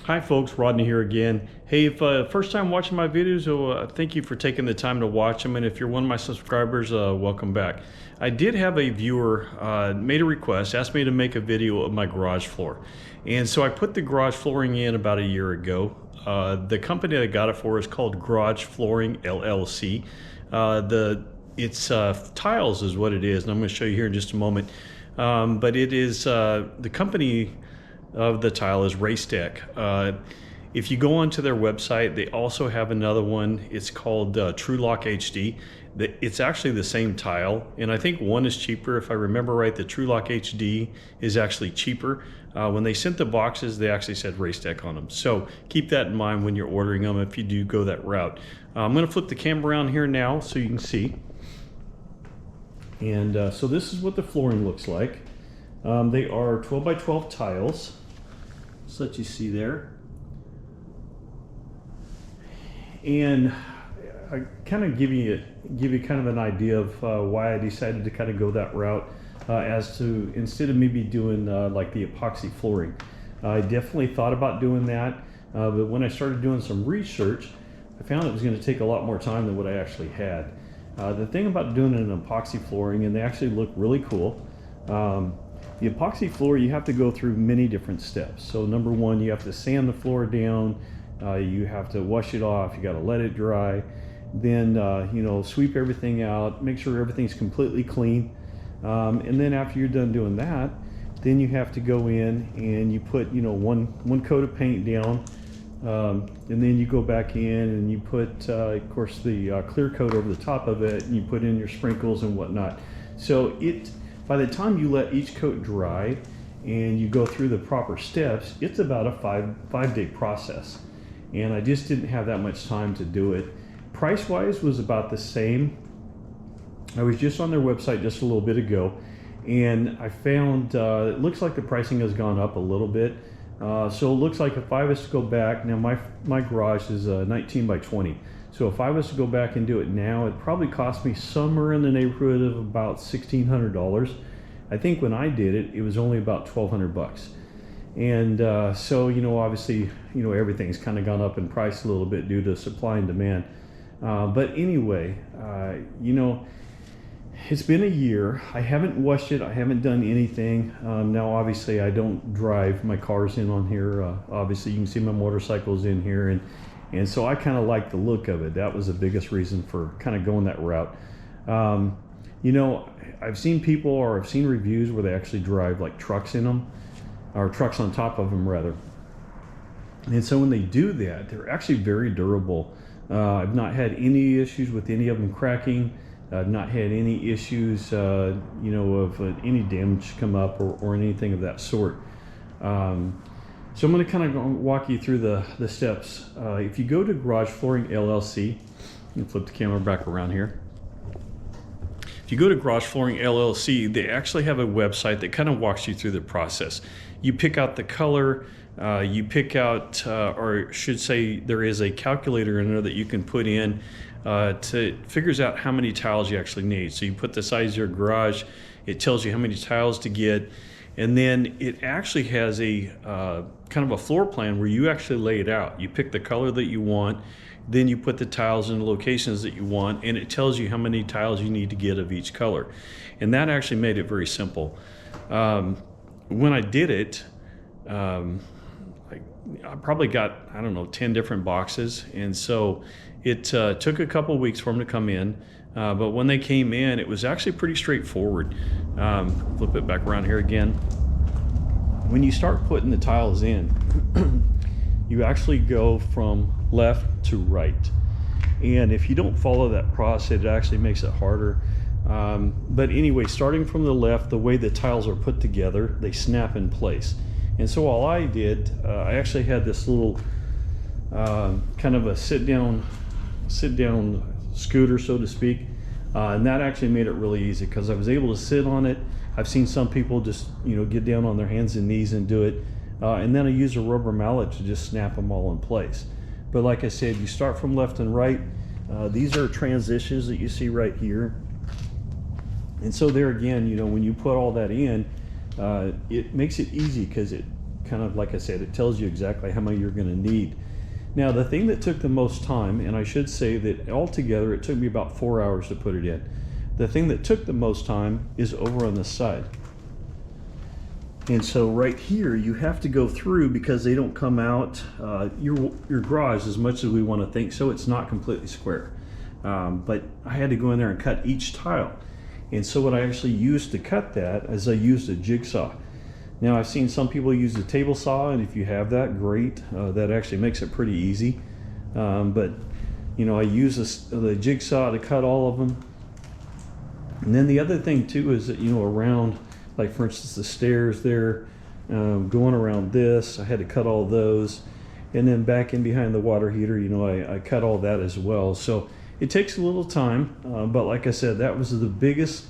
Hi folks, Rodney here again. Hey, if first time watching my videos, thank you for taking the time to watch them, and if you're one of my subscribers, welcome back. I did have a viewer made a request, asked me to make a video of my garage floor, and so I put the garage flooring in about a year ago. The company that I got it for is called Garage Flooring LLC. It's tiles is what it is, and I'm going to show you here in just a moment. But it is the company of the tile is Racetech. If you go onto their website, they also have another one. It's called TrueLock HD. It's actually the same tile, and I think one is cheaper. If I remember right, the TrueLock HD is actually cheaper. When they sent the boxes, they actually said Racetech on them. So keep that in mind when you're ordering them if you do go that route. I'm going to flip the camera around here now so you can see. And so this is what the flooring looks like. They are 12 by 12 tiles, so that you see there. And I kind of give you kind of an idea of why I decided to kind of go that route, as to instead of maybe doing like the epoxy flooring. I definitely thought about doing that, but when I started doing some research, I found it was going to take a lot more time than what I actually had. The thing about doing an epoxy flooring, and they actually look really cool. The epoxy floor, you have to go through many different steps. So number one, you have to sand the floor down, you have to wash it off, you got to let it dry, then you know, sweep everything out, make sure everything's completely clean, and then after you're done doing that, then you have to go in and you put, you know, one coat of paint down, and then you go back in and you put of course the clear coat over the top of it, and you put in your sprinkles and whatnot. So by the time you let each coat dry and you go through the proper steps, it's about a five-day process. And I just didn't have that much time to do it. Price-wise was about the same. I was just on their website just a little bit ago, and I found it looks like the pricing has gone up a little bit. So it looks like if I was to go back, now my garage is 19 by 20. So if I was to go back and do it now, it'd probably cost me somewhere in the neighborhood of about $1,600. I think when I did it, it was only about $1,200. And so, you know, obviously, you know, everything's kind of gone up in price a little bit due to supply and demand. But anyway, you know, it's been a year. I haven't washed it. I haven't done anything. Now, obviously, I don't drive my cars in on here. Obviously, you can see my motorcycle's in here, and so I kind of like the look of it. That was the biggest reason for kind of going that route. You know, I've seen people, or I've seen reviews where they actually drive like trucks in them, or trucks on top of them rather. And so when they do that, they're actually very durable. I've not had any issues with any of them cracking. I've not had any issues, you know, of any damage come up or anything of that sort. So I'm going to kind of walk you through the steps. If you go to Garage Flooring LLC, and flip the camera back around here. If you go to Garage Flooring LLC, they actually have a website that kind of walks you through the process. You pick out the color, you pick out, or I should say, there is a calculator in there that you can put in figures out how many tiles you actually need. So you put the size of your garage, it tells you how many tiles to get, and then it actually has a kind of a floor plan where you actually lay it out. You pick the color that you want, then you put the tiles in the locations that you want, and it tells you how many tiles you need to get of each color. And that actually made it very simple. When I did it, I probably got, I don't know, 10 different boxes, and so it took a couple weeks for them to come in, but when they came in, it was actually pretty straightforward. Flip it back around here again. When you start putting the tiles in, you actually go from left to right, and if you don't follow that process, it actually makes it harder. But anyway, starting from the left, the way the tiles are put together, they snap in place. And so all I did, I actually had this little kind of a sit down scooter, so to speak, and that actually made it really easy because I was able to sit on it. I've seen some people just, you know, get down on their hands and knees and do it, and then I use a rubber mallet to just snap them all in place. But like I said, you start from left and right. These are transitions that you see right here. And so there again, you know, when you put all that in, it makes it easy because it kind of, like I said, it tells you exactly how many you're going to need. Now, the thing that took the most time, and I should say that altogether it took me about 4 hours to put it in. The thing that took the most time is over on this side. And so right here, you have to go through because they don't come out your garage as much as we want to think so. It's not completely square. But I had to go in there and cut each tile. And so what I actually used to cut that is I used a jigsaw. Now, I've seen some people use a table saw, and if you have that, great. That actually makes it pretty easy. But you know, I use the jigsaw to cut all of them. And then the other thing too is that, you know, around, like for instance, the stairs there, going around this, I had to cut all those. And then back in behind the water heater, you know, I cut all that as well. So it takes a little time, but like I said, that was the biggest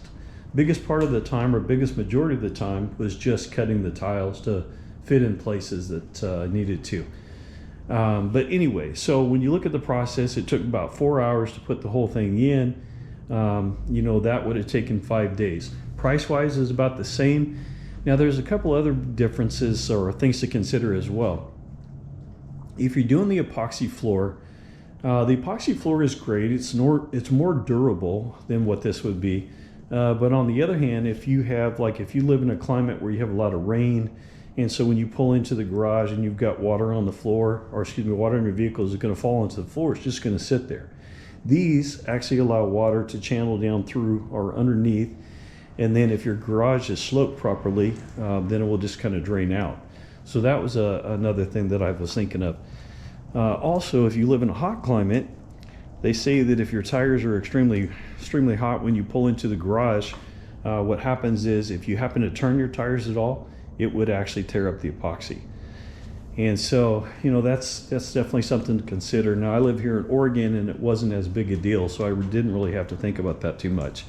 part of the time, or biggest majority of the time, was just cutting the tiles to fit in places that needed to. But anyway, so when you look at the process, it took about 4 hours to put the whole thing in. You know, that would have taken 5 days. Price-wise is about the same. Now, there's a couple other differences or things to consider as well. If you're doing the epoxy floor is great. It's more durable than what this would be. But on the other hand, if you live in a climate where you have a lot of rain, and so when you pull into the garage and you've got water on the floor, or excuse me, water in your vehicle is going to fall into the floor, it's just going to sit there. These actually allow water to channel down through or underneath, and then if your garage is sloped properly, then it will just kind of drain out. So that was another thing that I was thinking of. Also, if you live in a hot climate, they say that if your tires are extremely hot when you pull into the garage, what happens is if you happen to turn your tires at all, it would actually tear up the epoxy. And so, you know, that's definitely something to consider. Now, I live here in Oregon, and it wasn't as big a deal, so I didn't really have to think about that too much.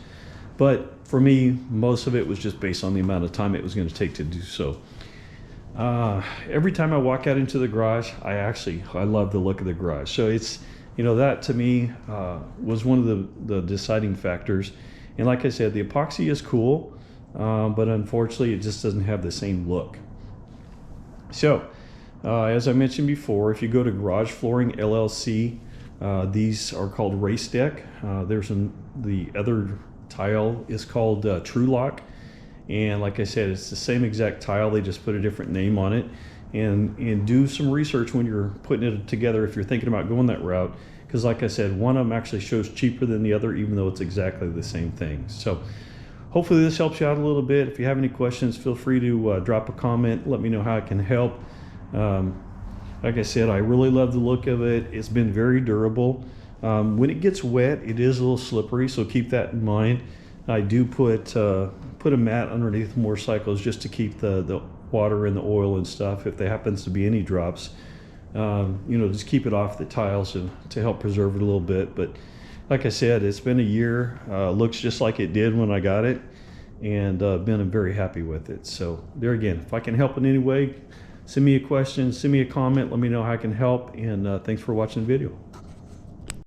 But for me, most of it was just based on the amount of time it was going to take to do so. Every time I walk out into the garage, I love the look of the garage. So it's, you know, that to me was one of the deciding factors. And like I said, the epoxy is cool, but unfortunately it just doesn't have the same look. So as I mentioned before, if you go to Garage Flooring LLC, these are called Race Deck. The other tile is called True Lock. And like I said, it's the same exact tile, they just put a different name on it. And do some research when you're putting it together if you're thinking about going that route, because like I said, one of them actually shows cheaper than the other, even though it's exactly the same thing. So hopefully this helps you out a little bit. If you have any questions, feel free to drop a comment, let me know how I can help. Like I said, I really love the look of it. It's been very durable. When it gets wet, it is a little slippery, so keep that in mind. I do put a mat underneath motorcycles just to keep the water and the oil and stuff, if there happens to be any drops. You know, just keep it off the tiles to help preserve it a little bit. But like I said, it's been a year. Looks just like it did when I got it, and been very happy with it. So there again, if I can help in any way, send me a question, send me a comment, let me know how I can help, and thanks for watching the video.